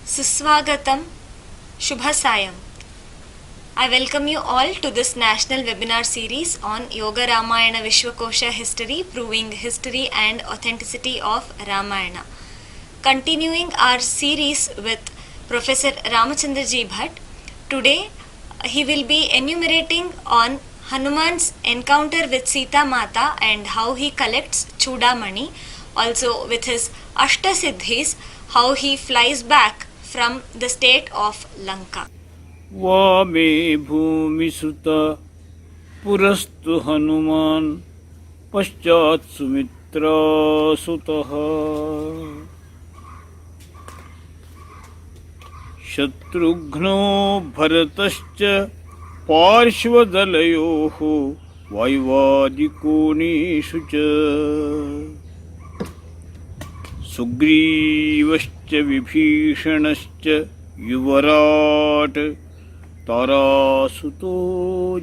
Suswagatam, Shubhasayam. I welcome you all to this national webinar series on Yoga Ramayana Vishwakosha history, proving history and authenticity of Ramayana. Continuing our series with Professor Ramachandraji Bhatt, today he will be enumerating on Hanuman's encounter with Sita Mata and how he collects Chudamani, also with his Ashtasiddhis, how he flies back from the state of Lanka. वामे भूमिसुत पुरस्तु हनुमान् पश्चात् सुमित्रासुतः शत्रुघ्नो भरतश्च पार्श्वदलयोः वायुवादिकोणेषु च सुग्रीवश्च विभीषणश्च युवराट् तारासुतो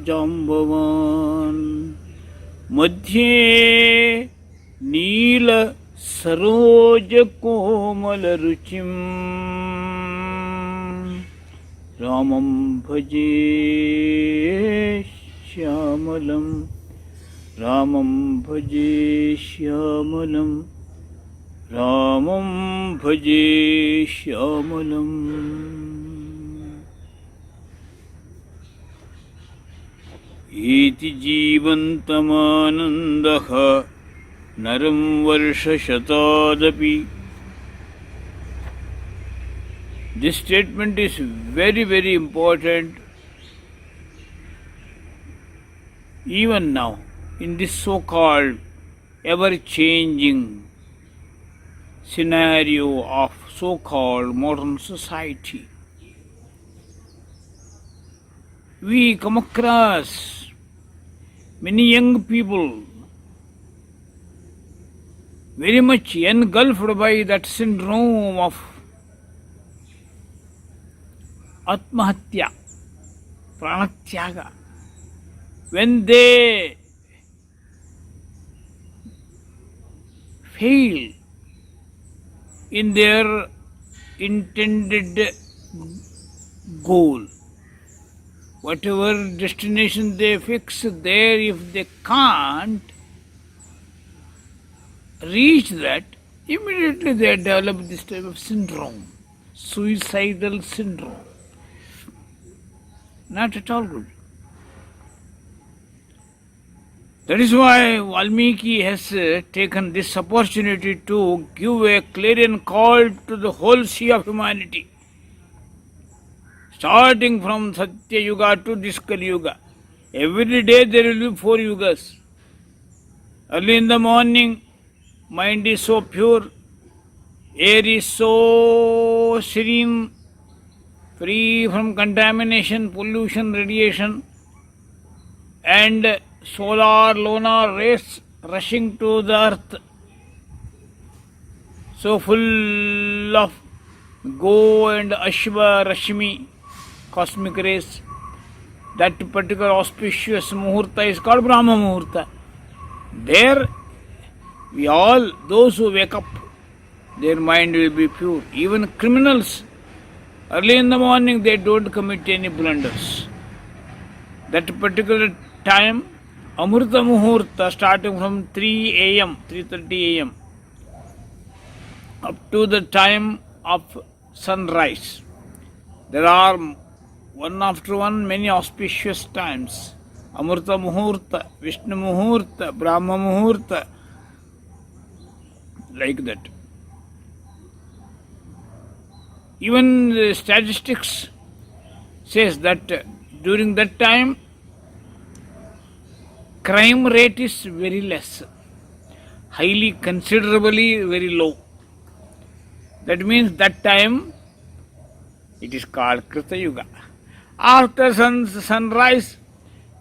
जाम्बवान् मध्ये नीलसरोजकोमलरुचिं रामं भजे श्यामलं रामं भजे श्यामलं रामं भजे श्यामलम् इति जीवन्तमानन्दः नरं वर्षशतादपि. This statement is very, very important even now in this so-called ever-changing scenario of so-called modern society. We come across many young people very much engulfed by that syndrome of Atmahatya, Pranatyaga. When they fail in their intended goal, whatever destination they fix there, if they can't reach that, immediately they develop this type of syndrome, suicidal syndrome. Not at all good. That is why Valmiki has taken this opportunity to give a clarion call to the whole sea of humanity, starting from Satya Yuga to this Kali Yuga. Every day there will be 4 yugas. Early in the morning, mind is so pure, air is so serene, free from contamination, pollution, radiation, and solar lunar rays rushing to the earth, so full of Go and Ashva Rashmi, cosmic rays. That particular auspicious Muhurta is called Brahma Muhurta. There, we all, those who wake up, their mind will be pure. Even criminals, early in the morning, they don't commit any blunders. That particular time, Amrita Muhurta, starting from 3 a.m., 3:30 a.m., up to the time of sunrise. There are one after one many auspicious times. Amrita Muhurta, Vishnu Muhurta, Brahma Muhurta, like that. Even the statistics says that during that time, crime rate is very less, highly considerably very low. That means that time it is called Krita Yuga. After sunrise,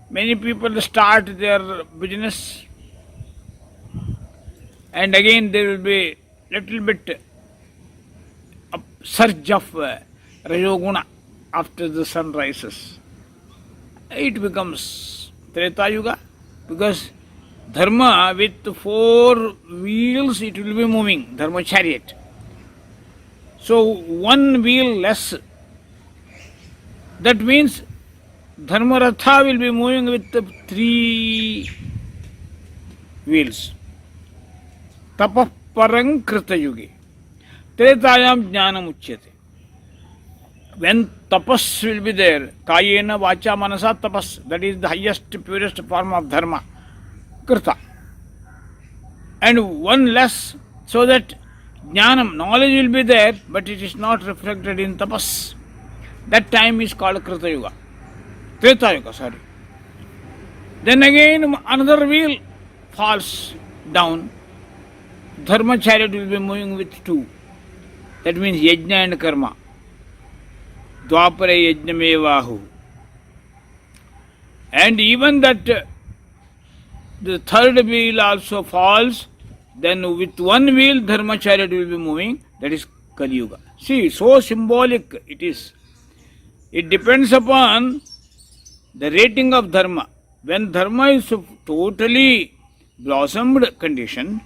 many people start their business, and again there will be little bit surge of Rajoguna after the sun rises. It becomes Treta Yuga, because Dharma with 4 wheels, it will be moving, Dharma chariot. So one wheel less. That means Dharmaratha will be moving with the 3 wheels. Tapah parang krita yugi. Tretayam jnanam uchyate. When tapas will be there, kayena vacha manasa tapas, that is the highest, purest form of dharma, krita. And one less, so that jnanam, knowledge will be there, but it is not reflected in tapas. That time is called krita yuga. Treta yuga, sorry. Then again another wheel falls down. Dharma chariot will be moving with 2. That means yajna and karma. Dwapare yajnamevahu. And even that the third wheel also falls, then with one wheel Dharma chariot will be moving, that is Kali Yuga. See, so symbolic it is. It depends upon the rating of Dharma. When Dharma is totally blossomed condition,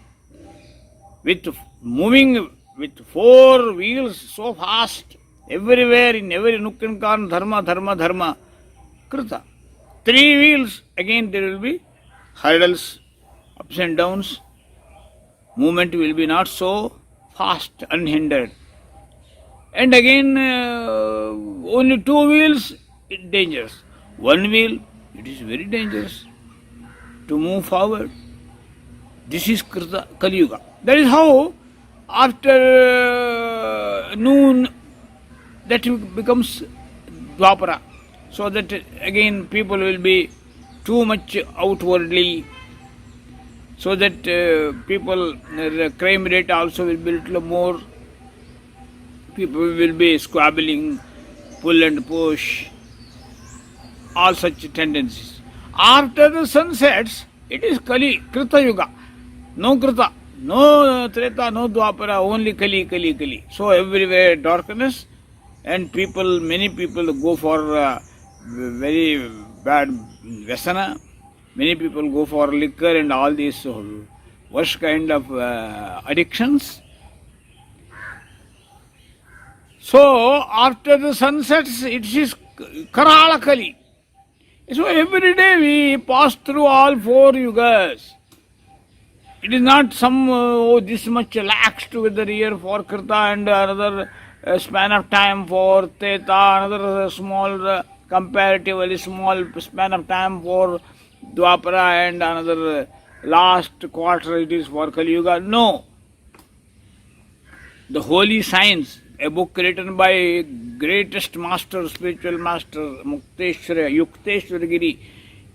with moving with 4 wheels so fast, everywhere, in every nook and corner, Dharma, Dharma, Dharma, Krita. 3 wheels, again there will be hurdles, ups and downs. Movement will be not so fast, unhindered. And again, only 2 wheels, it dangerous. 1 wheel, it is very dangerous to move forward. This is Krita, Kali Yuga. That is how after noon that becomes Dwapara. So that again people will be too much outwardly, so that people, the crime rate also will be little more. People will be squabbling, pull and push, all such tendencies. After the sun sets, it is Kali, Krita Yuga. No Krita, no Treta, no Dwapara, only Kali, Kali, Kali. So everywhere darkness, and people, many people go for very bad Vyasana. Many people go for liquor and all these worst kind of addictions. So after the sun sets, it is Karala Kali. So every day we pass through all 4 yugas. It is not some this much laxed with the year for Krita and another span of time for Treta, another small, comparatively small span of time for Dwapara, and another last quarter it is for Kali Yuga. No. The Holy Science, a book written by greatest master, spiritual master, Mukteshwara, Yukteswara Giri,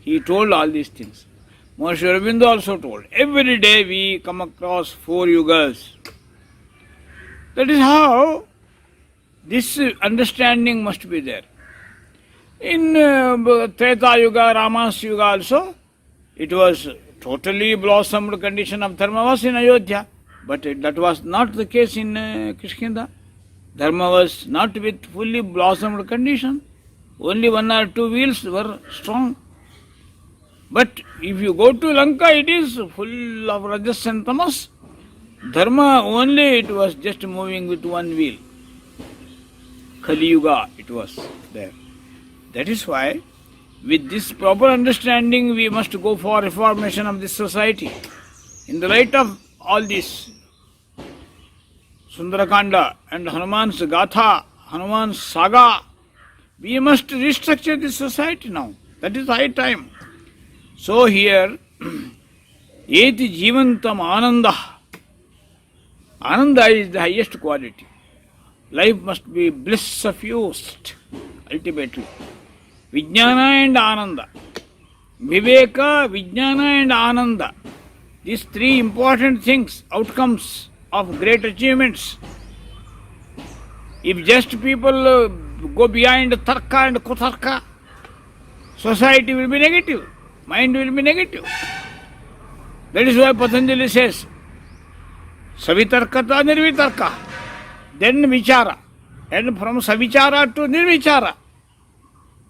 he told all these things. Maharishi Aurobindo also told. Every day we come across 4 yugas. That is how this understanding must be there. In Treta Yuga, Rama's Yuga also, it was totally blossomed condition of Dharma was in Ayodhya. But that was not the case in Kishkinda. Dharma was not with fully blossomed condition. Only 1 or 2 wheels were strong. But if you go to Lanka, it is full of Rajas and Tamas. Dharma only, it was just moving with 1 wheel. Kali Yuga, it was there. That is why, with this proper understanding, we must go for reformation of this society. In the light of all this, Sundarakanda and Hanuman's Gatha, Hanuman's Saga, we must restructure this society now. That is high time. So here, Eti Jivantam Ananda. Ananda is the highest quality. Life must be bliss suffused, ultimately. Vijnana and Ananda. Viveka, Vijnana and Ananda. These 3 important things, outcomes of great achievements. If just people go behind Tarka and Kutarka, society will be negative. Mind will be negative. That is why Patanjali says, Savitarkata Nirvitarka, then Vichara. And from Savichara to Nirvichara.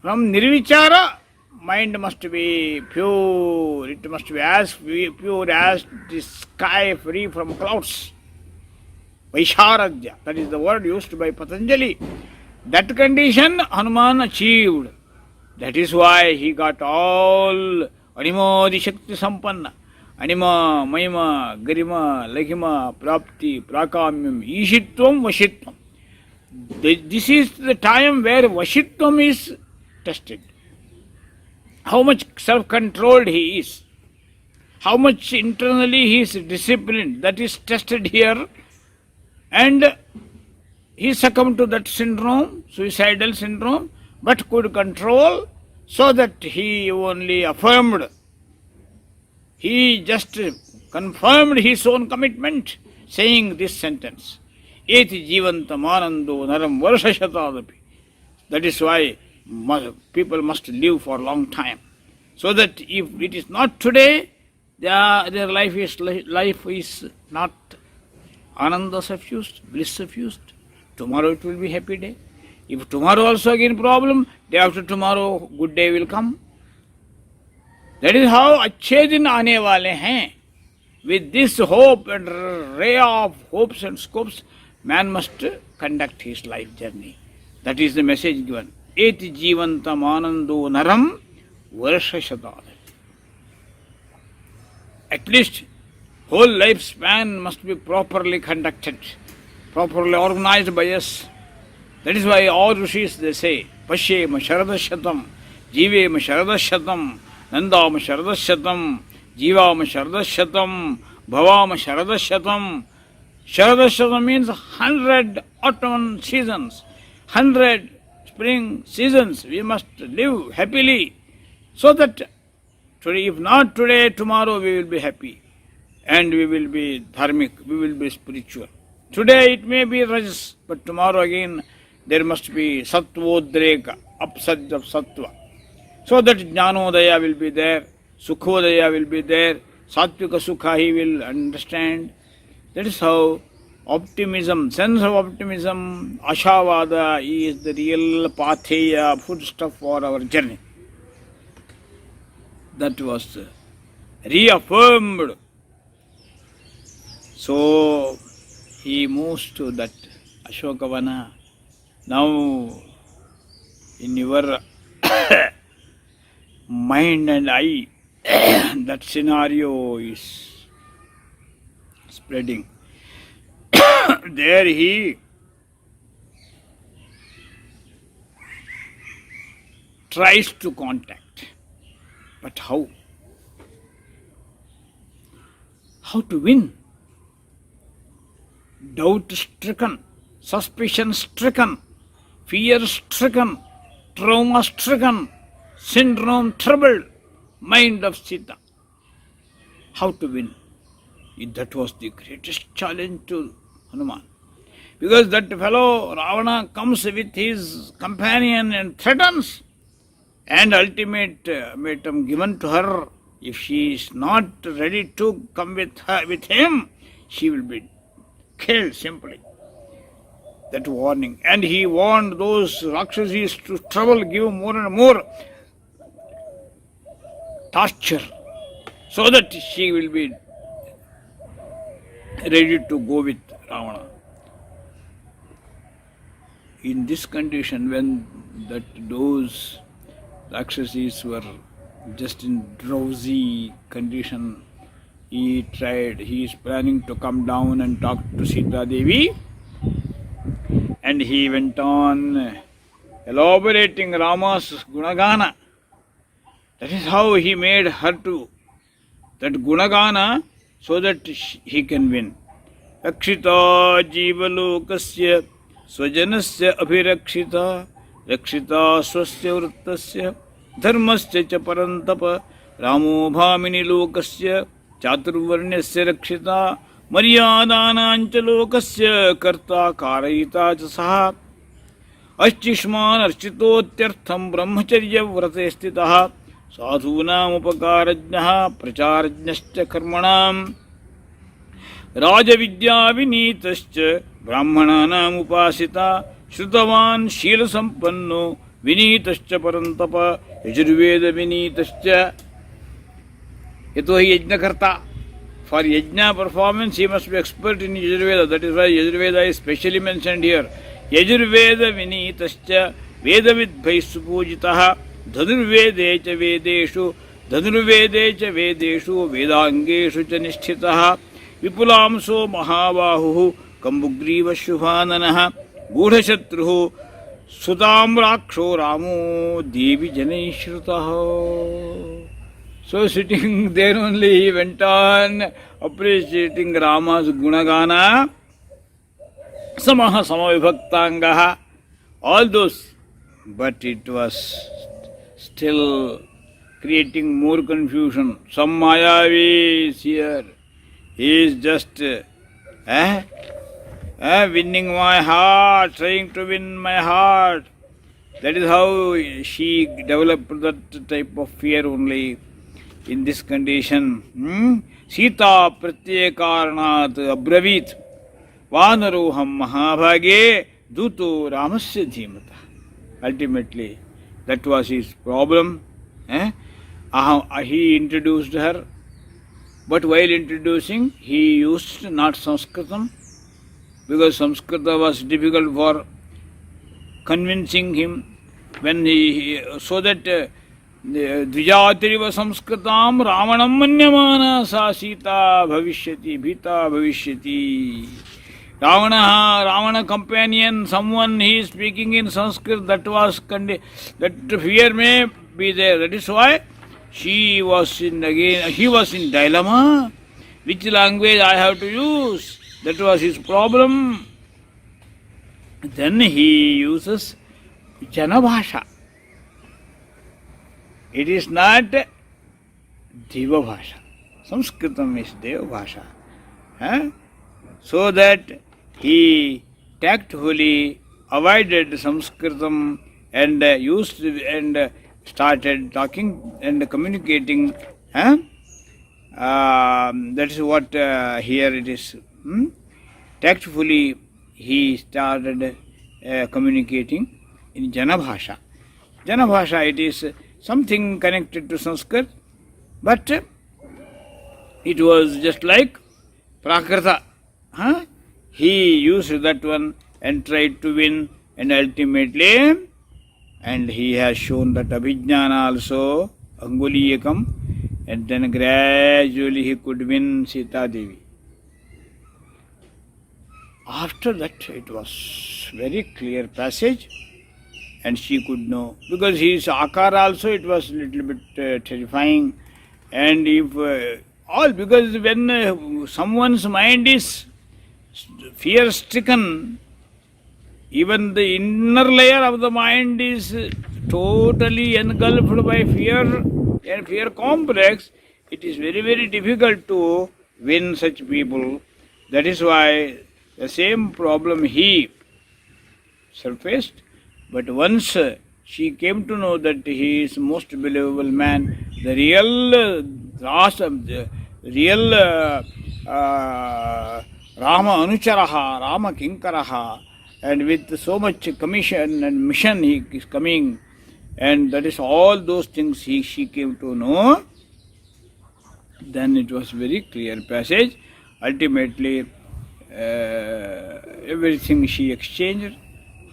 From Nirvichara, mind must be pure. It must be as pure as the sky free from clouds. Vaisharadhya, that is the word used by Patanjali. That condition Hanuman achieved. That is why he got all Animadi Shakti Sampanna. Anima, Mahima, Garima, Lahima, Prapti, Prakamyam, Ishitvam, Vashitvam. This is the time where Vashitvam is tested. How much self-controlled he is. How much internally he is disciplined. That is tested here. And he succumbed to that syndrome, suicidal syndrome, but could control, so that he only affirmed. He just confirmed his own commitment, saying this sentence, Eti jivantam anando naram varshashatadapi. That is why people must live for a long time. So that if it is not today, their life is not ananda suffused, bliss suffused. Tomorrow it will be happy day. If tomorrow also again problem, day after tomorrow good day will come. That is how अच्छे दिन आने वाले हैं. With this hope and ray of hopes and scopes, man must conduct his life journey. That is the message given. Eti jivantam anando naram varshashatad. At least whole lifespan must be properly conducted, properly organized by us. That is why all rishis they say, Pashyema sharadashatam, Jivema sharadashatam, Nandama sharadashatam, Jivama sharadashatam, Bhavama sharadashatam. Sharadashatam means 100 autumn seasons, 100 spring seasons. We must live happily, so that today, if not today, tomorrow we will be happy. And we will be dharmic, we will be spiritual. Today it may be rajas, but tomorrow again there must be sattvodreka, upsurge of sattva. So that jnanodaya will be there, sukhodaya will be there, sattvika sukha he will understand. That is how optimism, sense of optimism, ashavada is the real patheya, foodstuff for our journey. That was reaffirmed. So he moves to that Ashokavana. Now in your mind and eye, that scenario is spreading. There he tries to contact. But how? How to win? Doubt stricken, suspicion stricken, fear stricken, trauma stricken, syndrome troubled, mind of Sita. How to win? That was the greatest challenge to Hanuman. Because that fellow Ravana comes with his companion and threatens, and ultimatum given to her, if she is not ready to come with him, she will be killed simply. That warning. And he warned those Rakshasas to trouble, give more and more torture, so that she will be ready to go with Ravana. In this condition, when those Rakshasas were just in drowsy condition, he is planning to come down and talk to Sita Devi, and he went on elaborating Rama's Gunagana. That is how he made her to that Gunagana, so that he can win. Rakshita jivalokasya swajanasya abhirakshita rakshita swasya vrittasya dharmasya cha parantapa ramo bhamini lokasya chaturvarnyasya rakshita maryadanancha lokasya karta karayita cha saha ashchishman architotyartham brahmacharya vrate stitaha sadhunam upakarajnaha pracharajnascha karmanam rajavidya vinītascha brahmananam upasita Shrutavan Shila Sampanno Vinitascha Parantapa Yajurveda Vinitascha Yato hi Yajnakarta. For yajna performance, he must be expert in Yajurveda. That is why Yajurveda is specially mentioned here. Yajurveda vinitascha vedavidbhai supujitaha dhanurvede cha vedeshu vedangeshu cha nisthitaha vipulamso mahabahu kambugriva shubhananaha gudhashatruhu sutamraksho ramo devi janaishrutaha. So sitting there only, he went on appreciating Rama's gunagana, samaha samavibhaktangaha, all those. But it was still creating more confusion. Some Mayavi is here. He is just winning my heart, trying to win my heart. That is how she developed that type of fear only. In this condition, Sita Pratyekaranat Abravit Vanaroham Mahabhage Duto Ramasya Dhimata. Ultimately, that was his problem. He introduced her, but while introducing, he used not Sanskritam, because Sanskrita was difficult for convincing him. When so that Dvijatiriva Samskritam Ramanam Manyamana Sa Sita Bhavishyati Bhita Bhavishyati. Ravana companion, someone he is speaking in Sanskrit, that fear may be there. That is why he was in dilemma. Which language I have to use? That was his problem. Then he uses Janabhasha. It is not Deva Bhasha. Sanskritam is Deva Bhasha. So that he tactfully avoided Sanskritam and used and started talking and communicating. That is what here it is. Tactfully he started communicating in Janabhasha. Janabhasha, it is something connected to Sanskrit, but it was just like Prakrita. He used that one and tried to win, and ultimately, and he has shown that Abhijnana also, Anguliyakam, and then gradually he could win Sita Devi. After that, it was very clear passage, and she could know, because his akar also, it was little bit terrifying. And if all, because when someone's mind is fear stricken, even the inner layer of the mind is totally engulfed by fear and fear complex, it is very, very difficult to win such people. That is why the same problem he surfaced. But once she came to know that he is most believable man, the real Rama Anucharaha, Rama Kinkaraha, and with so much commission and mission he is coming, and that is all those things she came to know. Then it was very clear passage. Ultimately, everything she exchanged,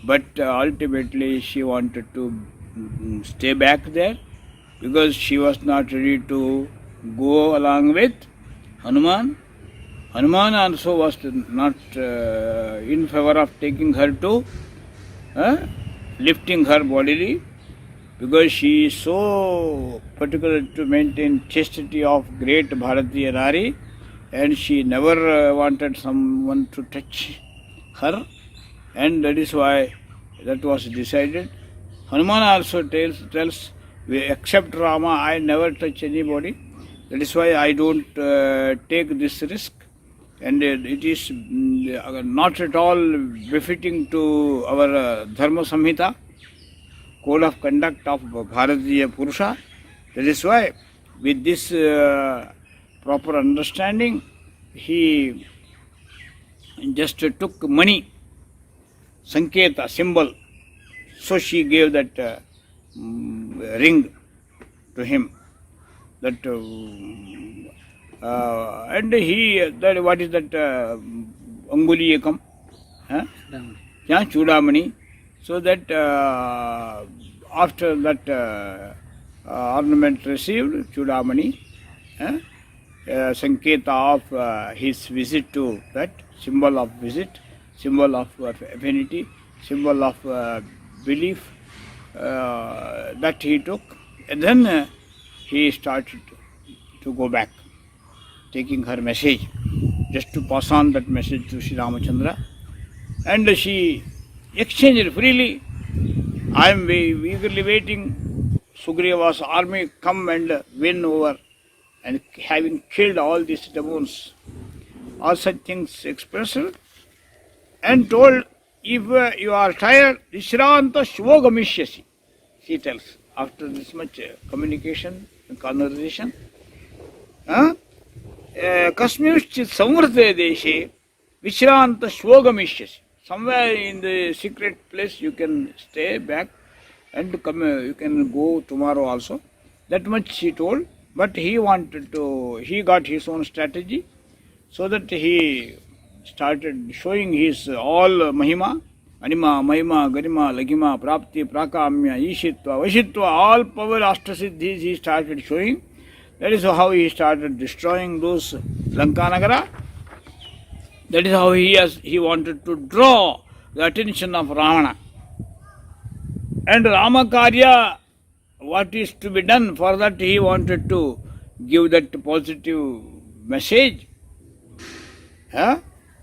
but ultimately she wanted to stay back there because she was not ready to go along with Hanuman. Hanuman also was not in favor of taking her to lifting her bodily, because she is so particular to maintain chastity of great Bharatiya Nari, and she never wanted someone to touch her, and that is why that was decided. Hanuman also tells except Rama, I never touch anybody. That is why I don't take this risk, and it is not at all befitting to our Dharma Samhita, code of conduct of Bharatiya Purusha. That is why with this proper understanding, he just took money, Sanketa, symbol. So she gave that ring to him, that And he, that, what is that, Anguliyakam? Yeah, Chudamani. So that after that ornament received, Chudamani, Sanketa of his visit to that, symbol of visit, symbol of affinity, symbol of belief that he took. And then he started to go back, taking her message, just to pass on that message to Sri Ramachandra. And she exchanged freely. I am eagerly waiting Sugriva's army come and win over, and having killed all these demons. All such things expressed, and told, if you are tired, Vishranta Shvogamishasi, she tells, after this much communication and conversation. Kasmiushchit Samvrte Deshe Vishranta Shvogamishasi. Somewhere in the secret place you can stay back and come, you can go tomorrow also. That much she told. But he wanted to, he got his own strategy, so that he started showing his all Mahima, Anima, Mahima, Garima, Lagima, Prapti, Prakamya, Ishitva, Vashitva, all power Ashtasiddhis he started showing. That is how he started destroying those Lankanagara. That is how he wanted to draw the attention of Ravana. And Ramakarya, what is to be done? For that he wanted to give that positive message.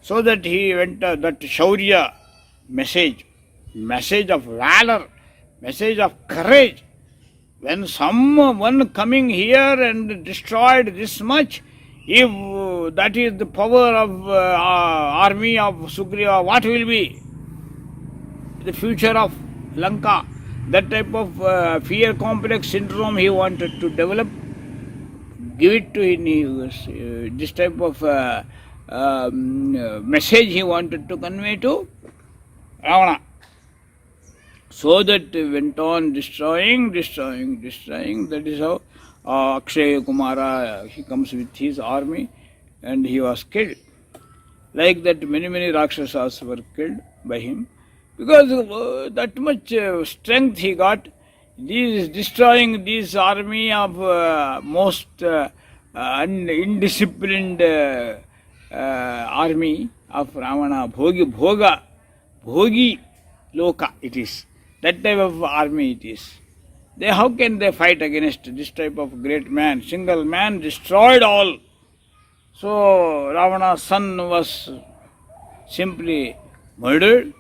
So that he went that Shaurya message, message of valor, message of courage. When someone coming here and destroyed this much, if that is the power of army of Sugriva, what will be the future of Lanka? That type of fear complex syndrome he wanted to develop, give it to him, this type of message he wanted to convey to Ravana. So that went on destroying. That is how Akshay Kumara, he comes with his army and he was killed. Like that many Rakshasas were killed by him. Because that much strength he got, destroying this army of most indisciplined army of Ravana, Bhogi Loka it is. That type of army it is. How can they fight against this type of great man? Single man destroyed all. So Ravana's son was simply murdered.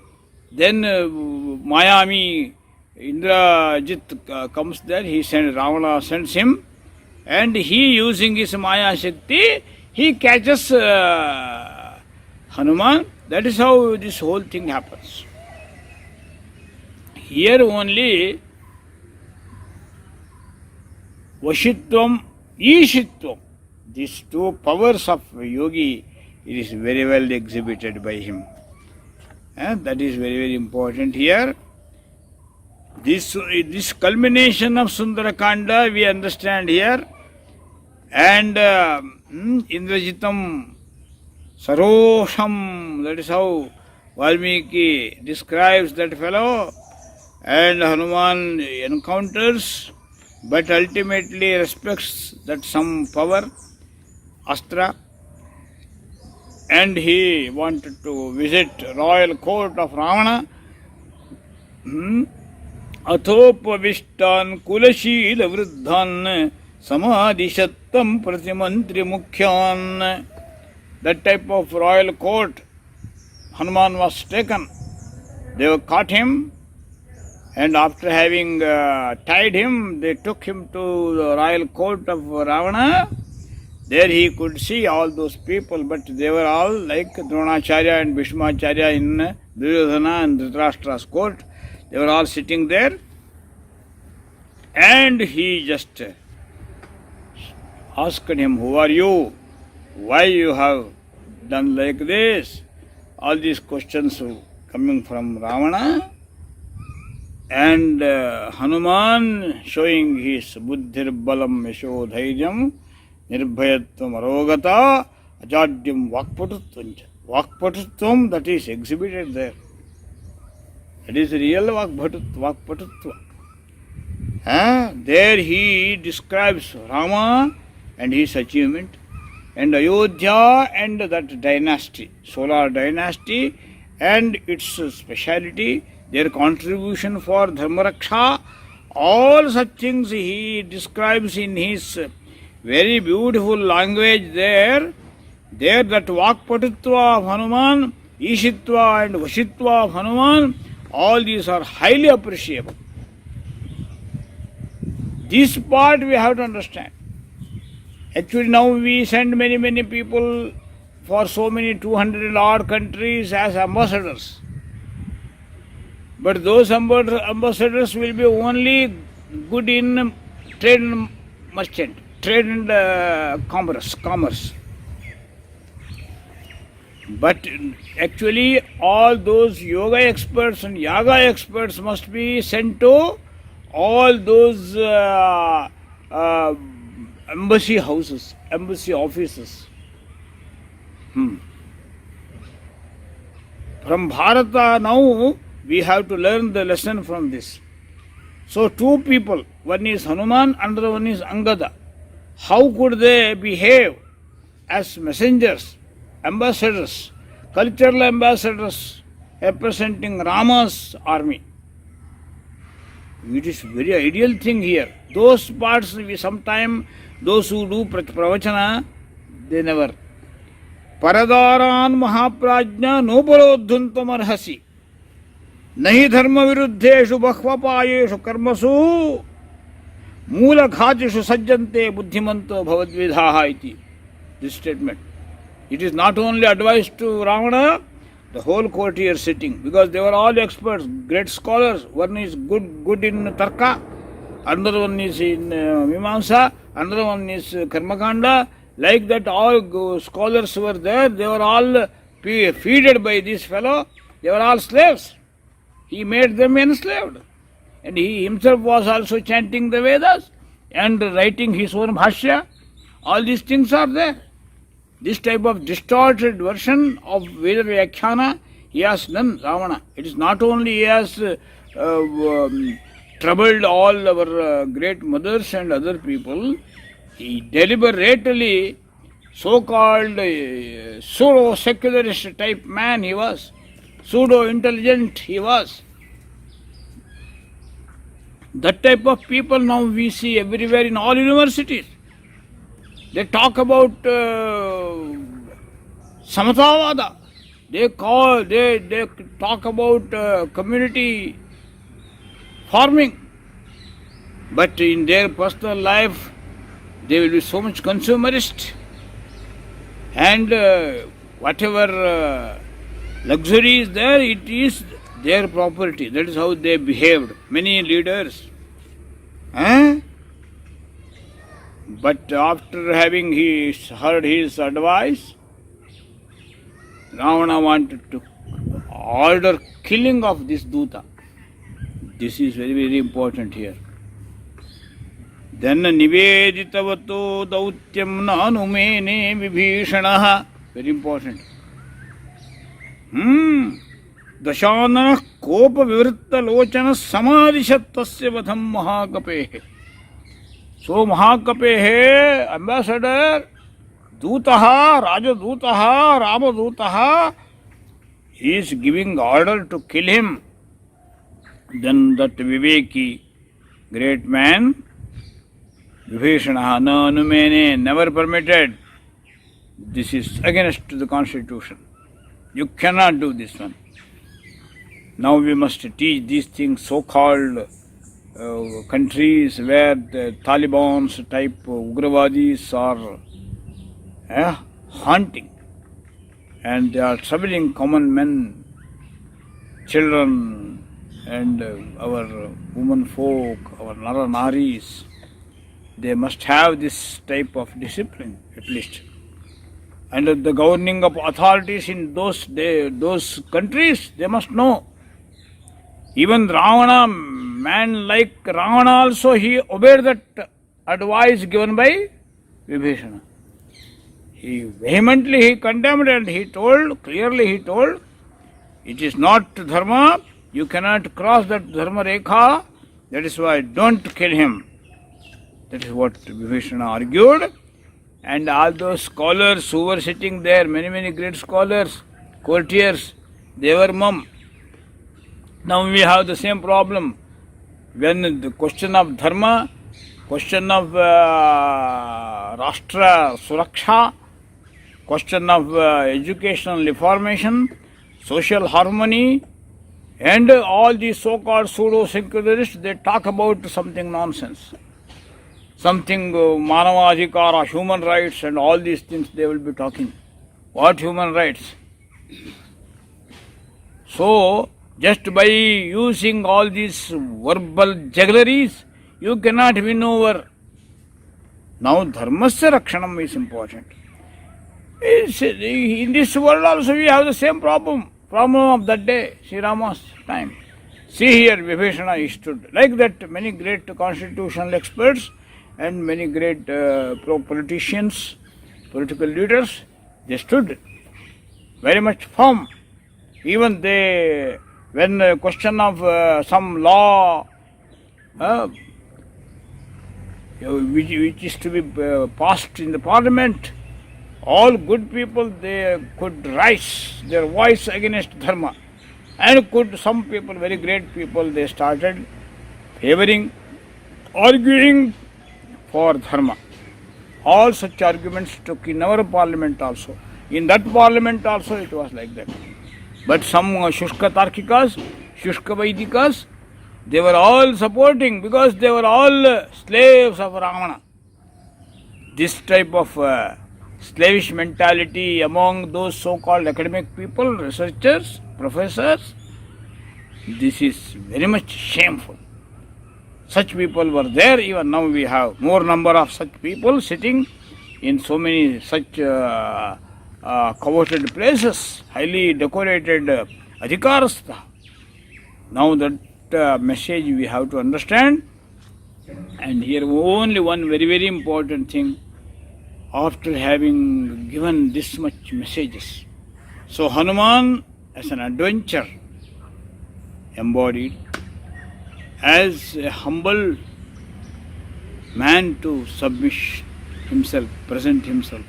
Then Mayami, Indrajit comes there, Ravana sends him, and he using his Maya Shakti, he catches Hanuman. That is how this whole thing happens. Here only Vashitvam, Ishitvam, these two powers of yogi, it is very well exhibited by him. That is very important here. This culmination of Sundarakanda we understand here. And Indrajitam Sarosham, that is how Valmiki describes that fellow. And Hanuman encounters, but ultimately respects that some power, Astra. And he wanted to visit royal court of Ravana. Athopavistan kulashila vruddhan samadhishattam pratimantri mukhyan. That type of royal court, Hanuman was taken. They caught him, and after having tied him, they took him to the royal court of Ravana. There he could see all those people, but they were all like Dronacharya and Bhishmacharya in Duryodhana and Dhritarashtra's court. They were all sitting there, and he just asked him, "Who are you? Why you have done like this?" All these questions coming from Ravana. And Hanuman showing his buddhir balam yasho dhairyam Nirbhayatvam arogata ajadyam vakpatutvam. Vakpatutvam, that is exhibited there. That is real vakpatutva. There he describes Rama and his achievement, and Ayodhya and that dynasty, solar dynasty, and its speciality, their contribution for Dharmaraksha, all such things he describes in his very beautiful language there. There that Vakpatutva of Hanuman, Ishitva and Vashitva of Hanuman, all these are highly appreciable. This part we have to understand. Actually now we send many people for so many 200 odd countries as ambassadors. But those ambassadors will be only good in trade and merchant, trade and commerce. But actually all those yoga experts and yaga experts must be sent to all those embassy houses, embassy offices. From Bharata now we have to learn the lesson from this. So two people, one is Hanuman, another one is Angada. How could they behave as messengers, ambassadors, cultural ambassadors representing Rama's army? It is very ideal thing here. Those parts we sometime, those who do pravachana, they never. Paradaran mahaprajna noparodhuntam arhasi. Nahi dharma viruddheshu bhakvapayeshu karmasu moola ghajishu sajjante buddhimanto bhavadvidhaha iti. This statement. It is not only advised to Ravana, the whole courtier sitting, because they were all experts, great scholars. One is good in Tarka, another one is in Mimamsa, another one is Karmakanda. Like that, all scholars were there. They were all feeded by this fellow. They were all slaves. He made them enslaved. And he himself was also chanting the Vedas and writing his own bhashya. All these things are there. This type of distorted version of Veda Vyakhyana he has done, Ravana. It is not only he has troubled all our great mothers and other people, he deliberately, so-called pseudo-secularist type man he was, pseudo-intelligent he was. That type of people now we see everywhere in all universities. They talk about Samatavada. They talk about community farming. But in their personal life, they will be so much consumerist. And whatever luxury is there, it is their property. That is how they behaved. Many leaders. But after having heard his advice, Ravana wanted to order killing of this Duta. This is very important here. Then Niveditavato Dautyam Nanumene Vibhishanaha. Very important. Dashanana Kopa Vivritta Lochana Samadhishattasya Vadham Mahakapehe. So Mahakapehe, ambassador, Dutaha, Rajadutaha, Ramadutaha, he is giving order to kill him. Then that Viveki, great man, Vibhishanaha, no anumene, never permitted. This is against the constitution. You cannot do this one. Now we must teach these things, so-called countries where the Taliban's type Ugravadis are haunting, and they are troubling common men, children, and our women folk, our Nara Naris. They must have this type of discipline at least. And the governing of authorities in those countries, they must know. Even Ravana, man like Ravana also, he obeyed that advice given by Vibhishana. He vehemently condemned and clearly he told, it is not dharma, you cannot cross that dharma rekha, that is why don't kill him. That is what Vibhishana argued. And all those scholars who were sitting there, many great scholars, courtiers, they were mum. Now we have the same problem. When the question of dharma, question of Rashtra Suraksha, question of educational reformation, social harmony, and all these so-called pseudo-secularists, they talk about something nonsense. Something Manavadhikara, human rights, and all these things they will be talking. What human rights? So, just by using all these verbal juggleries, you cannot win over. Now, dharmasya rakshanam is important. In this world also we have the same problem of that day, Sri Rama's time. See here, Vibhishana stood. Like that, many great constitutional experts and many great politicians, political leaders, they stood very much firm. Even they, when a question of some law which is to be passed in the parliament, all good people, they could raise their voice against dharma. And some people, very great people, they started favoring, arguing for dharma. All such arguments took in our parliament also. In that parliament also it was like that. But some Shushka Tarkikas, Shushka Vaidikas, they were all supporting because they were all slaves of Ravana. This type of slavish mentality among those so-called academic people, researchers, professors, this is very much shameful. Such people were there. Even now we have more number of such people sitting in so many such coveted places, highly decorated adhikarastha. Now that message we have to understand. And here only one very important thing, after having given this much messages. So Hanuman as an adventure embodied, as a humble man to submit himself, present himself,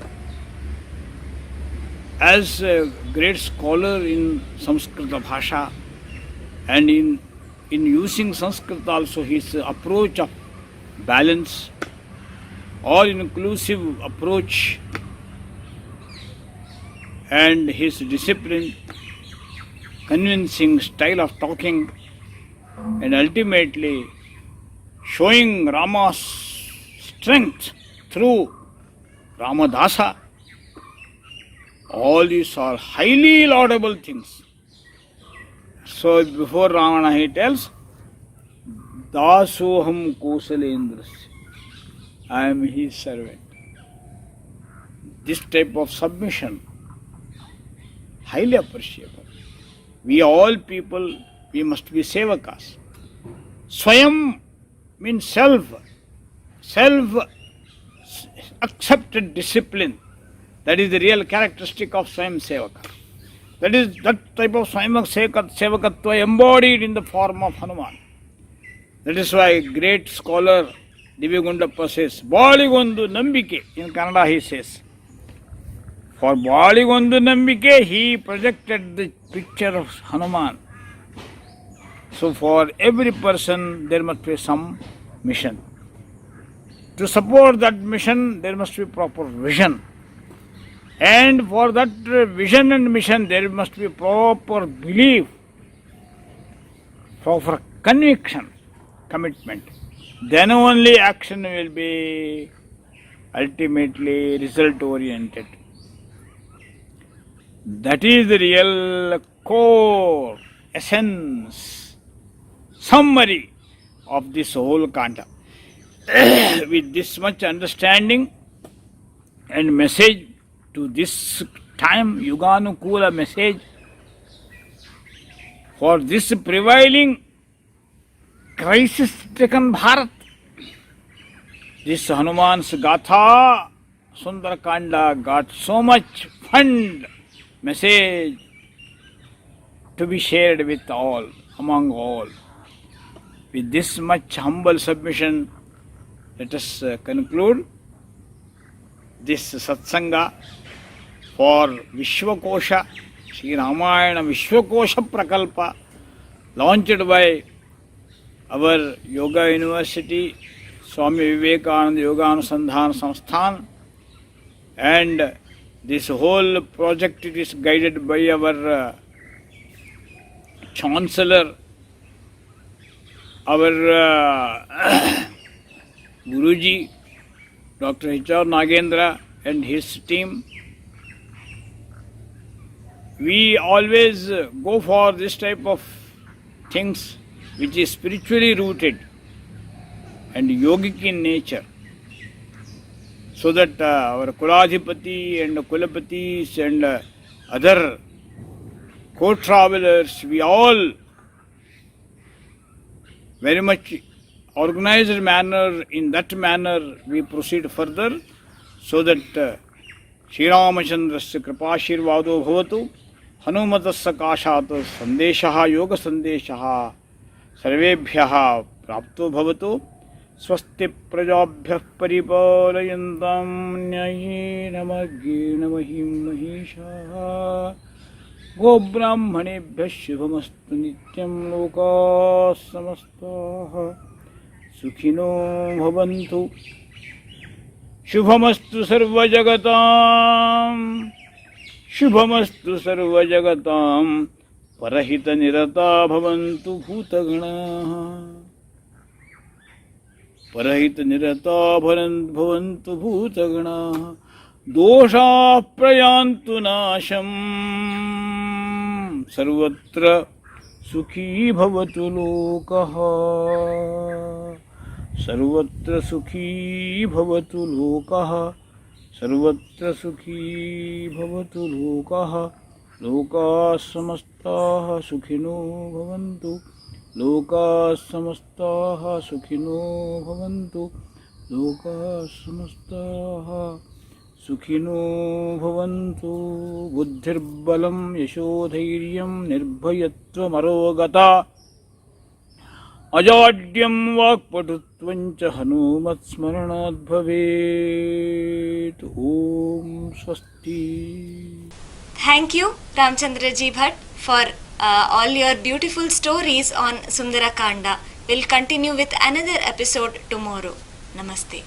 as a great scholar in Samskrita Bhasha, and in using Sanskrit also his approach of balance, all-inclusive approach, and his disciplined, convincing style of talking, and ultimately showing Rama's strength through Ramadasa. All these are highly laudable things. So before Ravana he tells, Dasoham Kosalendrasya, I am his servant. This type of submission, highly appreciable. We all people, we must be sevakas. Swayam means self-accepted discipline. That is the real characteristic of Swayam Sevaka. That is that type of Swayam Sevakatva embodied in the form of Hanuman. That is why great scholar Divya says, Baligondu Nambike, in Kannada he says. For Baligondu Nambike, he projected the picture of Hanuman. So for every person there must be some mission. To support that mission there must be proper vision. And for that vision and mission there must be proper belief, proper conviction, commitment. Then only action will be ultimately result oriented. That is the real core, essence, summary of this whole kanda. With this much understanding and message to this time, Yuganukula message, for this prevailing crisis-stricken Bharat, this Hanuman's Gatha Sundarakanda got so much fund message to be shared with all, among all. With this much humble submission, let us conclude this satsanga for Vishwakosha, Sri Ramayana Vishwakosha Prakalpa, launched by our Yoga University, Swami Vivekananda Yoga Anusandhana Samsthan, and this whole project is guided by our Chancellor, our Guruji, Dr. H.R. Nagendra and his team. We always go for this type of things which is spiritually rooted and yogic in nature, so that our Kuladhipati and Kulapatis and other co-travelers, we all very much organized manner, in that manner we proceed further, so that Sri Ramachandrasya Kripashirvado Bhavatu, Hanumatasya Kashat Sandeshaha Yoga Sandeshaha Sarvebhyaha Prapto Bhavatu, Swasti Prajabhyah Paripalayantam Nyayena Margena Mahim Mahishaha Gobrahmanebhyah Shubhamastu Nityam Loka Samastaha Sukhino Bhavantu Shubhamastu Sarva Jagatam Shubhamastu Sarva Jagatam Parahita Nirata Bhavantu Bhutagana Parahita Nirata Bhavantu Bhutagana Dosha Prayantu Nasham Sarvatra Sukhi Bhavatu Lokaha Sarvatra Sukhi Bhavatu Lokaha Sarvatra Sukhi Bhavatu Lokaha Loka Samastaha Sukhino Bhavantu Loka Samastaha Sukhino Bhavantu Loka Samastaha Sukhino Bhavantu Buddhirbalam Yashodhairyam Nirbhayatvam Arogata Ajadyam Vakpatutvancha Hanumat Smaranat Bhavet. Om Swasti. Thank you, Ramchandra Ji Bhatt, for all your beautiful stories on Sundarakanda. We'll continue with another episode tomorrow. Namaste.